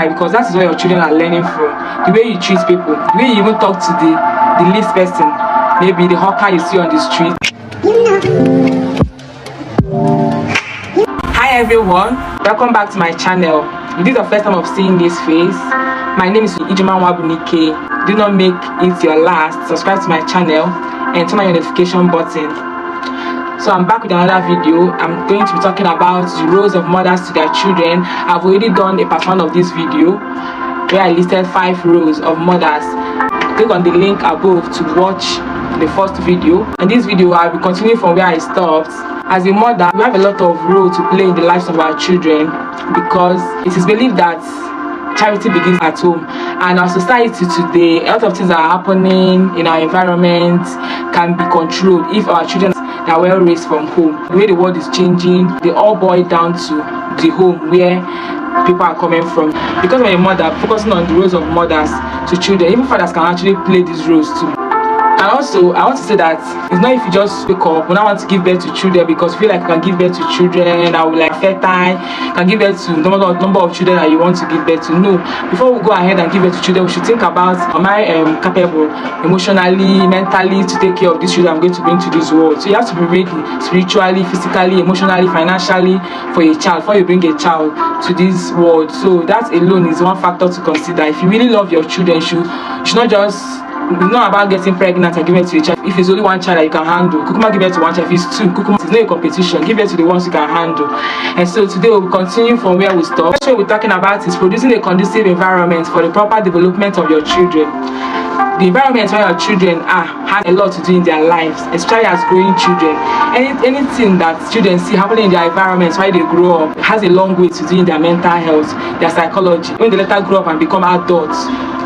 kind, because that is where your children are learning from. The way you treat people, the way you even talk to the least person, maybe the hawker you see on the street. Hi everyone, welcome back to my channel. If this is the first time of seeing this face, my name is Ijuman Wabunike. Do not make it your last. Subscribe to my channel and turn on your notification button. So I'm back with another video. I'm going to be talking about the roles of mothers to their children. I've already done a part 1 of this video where I listed 5 roles of mothers. Click on the link above to watch the first video. In this video I'll be continuing from where I stopped. As a mother, we have a lot of role to play in the lives of our children, because it is believed that charity begins at home, and our society today, a lot of things are happening in our environment can be controlled if our children are well raised from home. The way the world is changing, they all boil down to the home where people are coming from. Because of a mother, focusing on the roles of mothers to children, even fathers can actually play these roles too. And also, I want to say that it's not if you just wake up when I want to give birth to children because you feel like you can give birth to children, I will like fertile, can give birth to number of children that you want to give birth to. No, before we go ahead and give birth to children, we should think about, am I capable emotionally, mentally to take care of these children I'm going to bring to this world? So you have to be ready spiritually, physically, emotionally, financially for a child, before you bring a child to this world. So that alone is one factor to consider. If you really love your children, you should not just, it's not about getting pregnant and giving it to a child. If it's only one child that you can handle, Kukuma give birth to one child. If it's 2, Kukuma, it's not a competition. Give birth to the ones you can handle. And so today we'll continue from where we stopped. What we're talking about is producing a conducive environment for the proper development of your children. The environment where your children are has a lot to do in their lives, especially as growing children. Anything that children see happening in their environments while they grow up has a long way to do in their mental health, their psychology, when they later grow up and become adults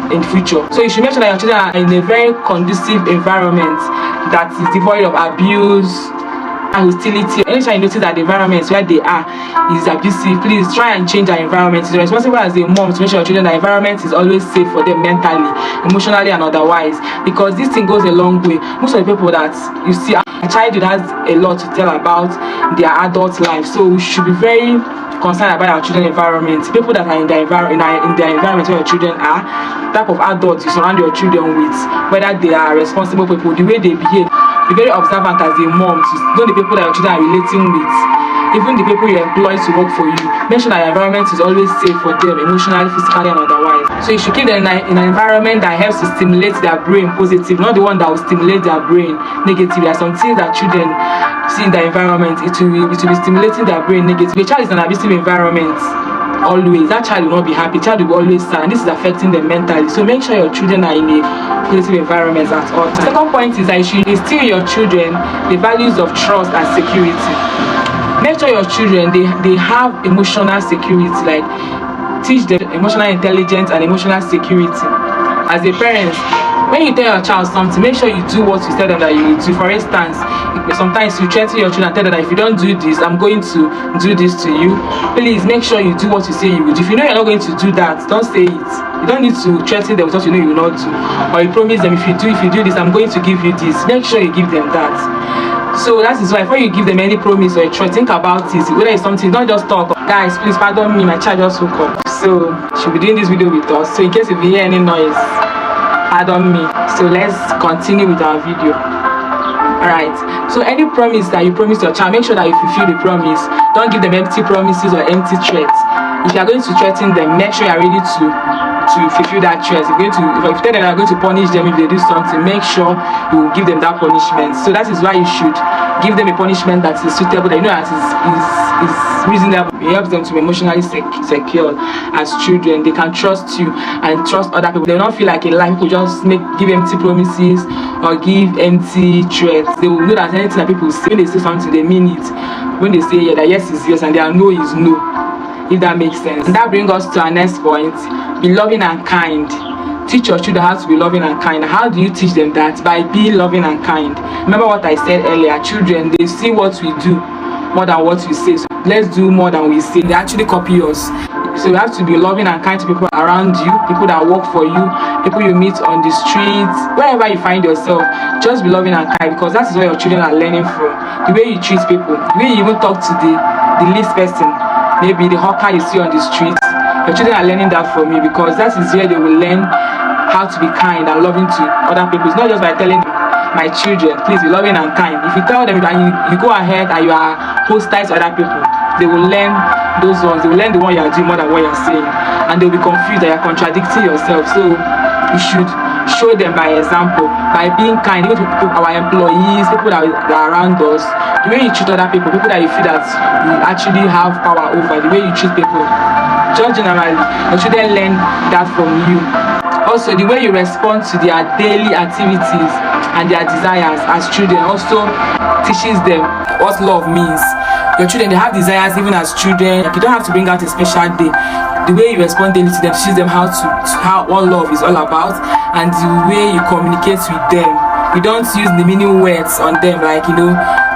in future. So you should make sure that your children are in a very conducive environment that is devoid of abuse and hostility. Anytime you notice that the environment where they are is abusive, please try and change our environment. It's responsible as a mom to make sure your children, the environment is always safe for them mentally, emotionally and otherwise, because this thing goes a long way. Most of the people that you see, a childhood has a lot to tell about their adult life, so we should be very concerned about our children's environment. People that are in their environment where your children are, type of adults you surround your children with, whether they are responsible people, the way they behave. Be very observant as a mom to know the people that your children are relating with, even the people you employ to work for you. Make sure that your environment is always safe for them, emotionally, physically and otherwise. So you should keep them in an environment that helps to stimulate their brain positive, not the one that will stimulate their brain negative. There are some things that children see in the environment, it will be stimulating their brain negative. The child is in an abusive environment, always, that child will not be happy, child will be always sad, and this is affecting them mentally. So make sure your children are in a positive environment at all times. The second point is that you should instill in your children the values of trust and security. Make sure your children they have emotional security, like teach them emotional intelligence and emotional security. As a parent, when you tell your child something, make sure you do what you tell them that you will do. For instance, sometimes you threaten your children and tell them that if you don't do this, I'm going to do this to you. Please make sure you do what you say you will do. If you know you're not going to do that, don't say it. You don't need to threaten them with what you know you will not do. Or you promise them, if you do this, I'm going to give you this. Make sure you give them that. So that is why before you give them any promise or a threat, think about it. Whether it's something, don't just talk. Guys, please pardon me, my child just woke up. So she'll be doing this video with us. So in case if you hear any noise, pardon me. So let's continue with our video. Alright, so any promise that you promise your child, make sure that you fulfill the promise. Don't give them empty promises or empty threats. If you are going to threaten them, make sure you are ready to fulfill that threat. If you tell them you are going to punish them if they do something, make sure you will give them that punishment. So that is why you should give them a punishment that is suitable, that you know that is reasonable. It helps them to be emotionally secure as children. They can trust you and trust other people. They will not feel like a lie. People just give empty promises or give empty threats. They will know that anything that people say, when they say something, they mean it. When they say yeah, that yes is yes and their no is no, if that makes sense. And that brings us to our next point: be loving and kind. Teach your children how to be loving and kind. How do you teach them that? By being loving and kind. Remember what I said earlier, children, they see what we do more than what we say. So let's do more than we say. They actually copy us. So you have to be loving and kind to people around you, people that work for you, people you meet on the streets, wherever you find yourself. Just be loving and kind, because that is where your children are learning from. The way you treat people, the way you even talk to the least person, maybe the hawker you see on the streets, Your children are learning that from you, because that is where they will learn how to be kind and loving to other people. It's not just by telling my children, please be loving and kind. If you tell them and you go ahead and you are hostile to other people, they will learn those ones. They will learn the one you are doing more than what you are saying, and they'll be confused that you are contradicting yourself. So you should show them by example, by being kind, even to our employees, people that are around us. The way you treat other people that you feel that you actually have power over, the way you treat people, just generally, your children learn that from you. Also, the way you respond to their daily activities and their desires as children also teaches them what love means. Your children, they have desires even as children. Like, you don't have to bring out a special day. The way you respond daily to them teaches them how what love is all about, and the way you communicate with them. You don't use the meaning words on them, like,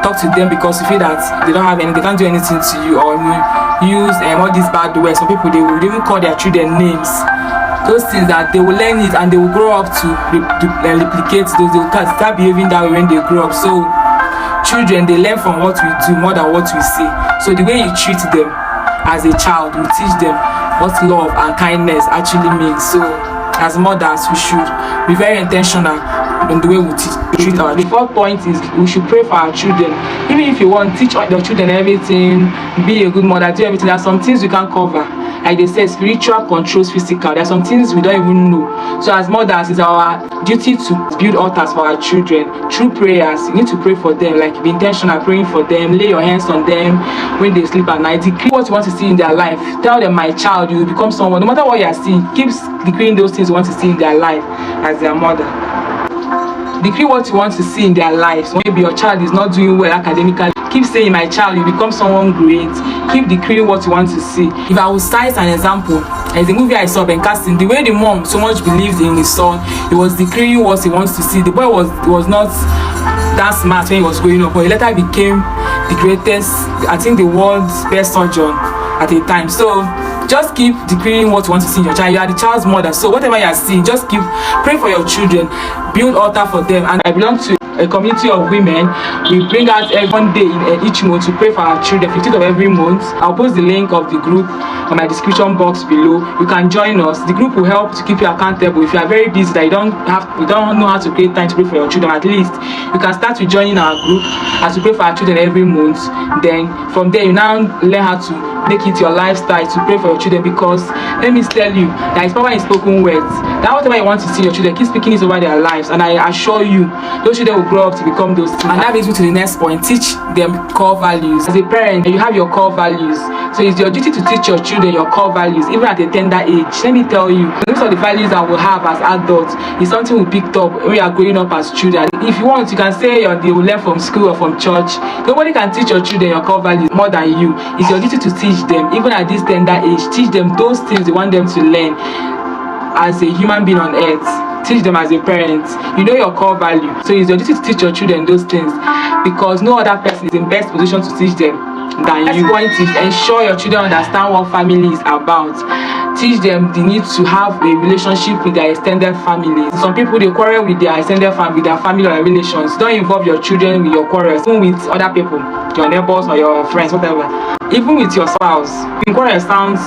talk to them because you feel that they don't have they can't do anything to you, or you use all these bad words. Some people, they will even call their children names. Those things that they will learn it and they will grow up to replicate those. They will start behaving that way when they grow up. So children, they learn from what we do more than what we say. So the way you treat them as a child will teach them what love and kindness actually means. So as mothers, we should be very intentional in the way we treat our. The fourth point is we should pray for our children. Even if you want, teach your children everything, be a good mother, do everything. There are some things we can't cover. Like they say, spiritual controls physical. There are some things we don't even know. So as mothers, it's our duty to build altars for our children through prayers. You need to pray for them, like be intentional praying for them. Lay your hands on them when they sleep at night. Decree what you want to see in their life. Tell them, my child, you will become someone. No matter what you are seeing, keep decreeing those things you want to see in their life as their mother. Decree what you want to see in their lives. Maybe your child is not doing well academically. Keep saying, my child, you become someone great. Keep decreeing what you want to see. If I will cite an example, as the movie I saw, Ben Casting, the way the mom so much believed in his son, he was decreeing what he wants to see. The boy was not that smart when he was growing up, but he later became the greatest, I think the world's best surgeon at a time. So just keep decreeing what you want to see in your child. You are the child's mother, so whatever you are seeing, just keep praying for your children, build altar for them. And I belong to a community of women. We bring out one day in each month to pray for our children, 15th of every month. I'll post the link of the group on my description box below. You can join us. The group will help to keep you accountable. If you are very busy that you don't know how to create time to pray for your children, at least you can start with joining our group as we pray for our children every month. Then from there, you now learn how to make it your lifestyle to pray for your children, because let me tell you, there is power in spoken words. That whatever you want to see your children, keep speaking it over their lives, and I assure you, those children will grow up to become those things. And that brings me to the next point: teach them core values. As a parent, you have your core values, so it's your duty to teach your children your core values, even at a tender age. Let me tell you, most of the values that we'll have as adults is something we picked up when we are growing up as children. If you want, you can say they will learn from school or from church. Nobody can teach your children your core values more than you. It's your duty to teach them, even at this tender age. Teach them those things you want them to learn as a human being on earth. Teach them as a parent. You know your core value, so it's your duty to teach your children those things, because no other person is in best position to teach them than you. The point is, ensure your children understand what family is about. Teach them the need to have a relationship with their extended family. Some people, they quarrel with their extended family, with their family or relations. Don't involve your children with your quarrels, even with other people, your neighbors or your friends, whatever. Even with your spouse. Quarrel sounds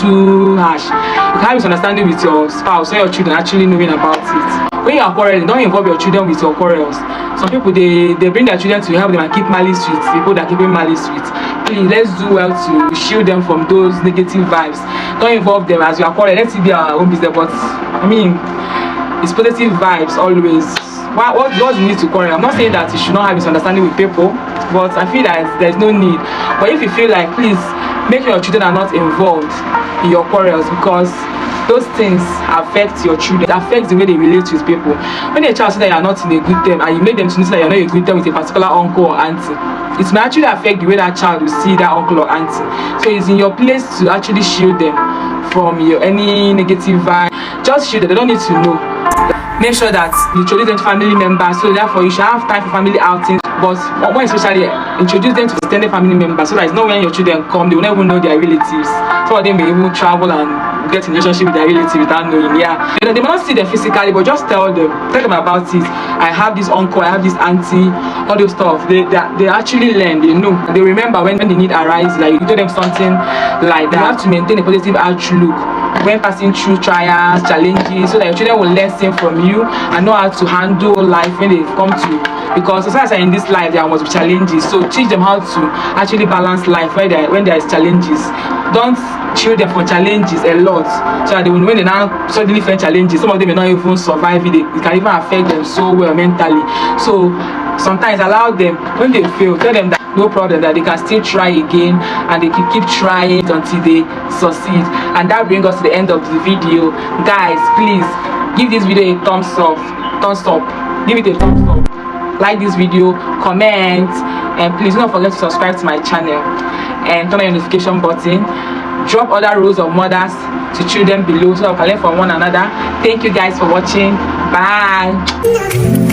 too harsh. You can have misunderstanding with your spouse, so your children actually knowing about it. When you are quarreling, don't involve your children with your quarrels. Some people, they bring their children to help them and keep malice with people that are keeping malice with. Please, let's do well to shield them from those negative vibes. Don't involve them as you are quarreling. Let it be our own business, but I mean, it's positive vibes always. What you need to quarrel? I'm not saying that you should not have misunderstanding with people, but I feel that there's no need. But if you feel like, please make sure your children are not involved in your quarrels, because those things affect your children. It affects the way they relate with people. When a child says that you are not in a good term and you make them to know that you are not in a good term with a particular uncle or auntie, it may actually affect the way that child will see that uncle or auntie. So it's in your place to actually shield them from any negative vibe. Just shield them. They don't need to know. Make sure that you introduce them to family members, so therefore you should have time for family outings. But more especially, introduce them to extended family members, so that it's not when your children come, they will never know their relatives. Some of them may even travel and get in relationship with their relative without knowing. Yeah, you know, they may not see them physically, but just tell them about it. I have this uncle, I have this auntie, all those stuff. They actually learn, they know, they remember when the need arises. Like you tell them something like that. You have to maintain a positive outlook when passing through trials, challenges, so that your children will learn from you and know how to handle life when they come to. Because as in this life there must be challenges, so teach them how to actually balance life when there is challenges. Don't shield them from challenges a lot, so that when they now suddenly face challenges, some of them may not even survive it. It can even affect them so well mentally. So sometimes allow them, when they fail, tell them that no problem, that they can still try again, and they can keep trying until they succeed. And that brings us to the end of the video. Guys, please give this video a thumbs up, give it a thumbs up, like this video, comment, and please don't forget to subscribe to my channel and turn on your notification button. Drop other roles of mothers to children below so that we can learn from one another. Thank you guys for watching. Bye.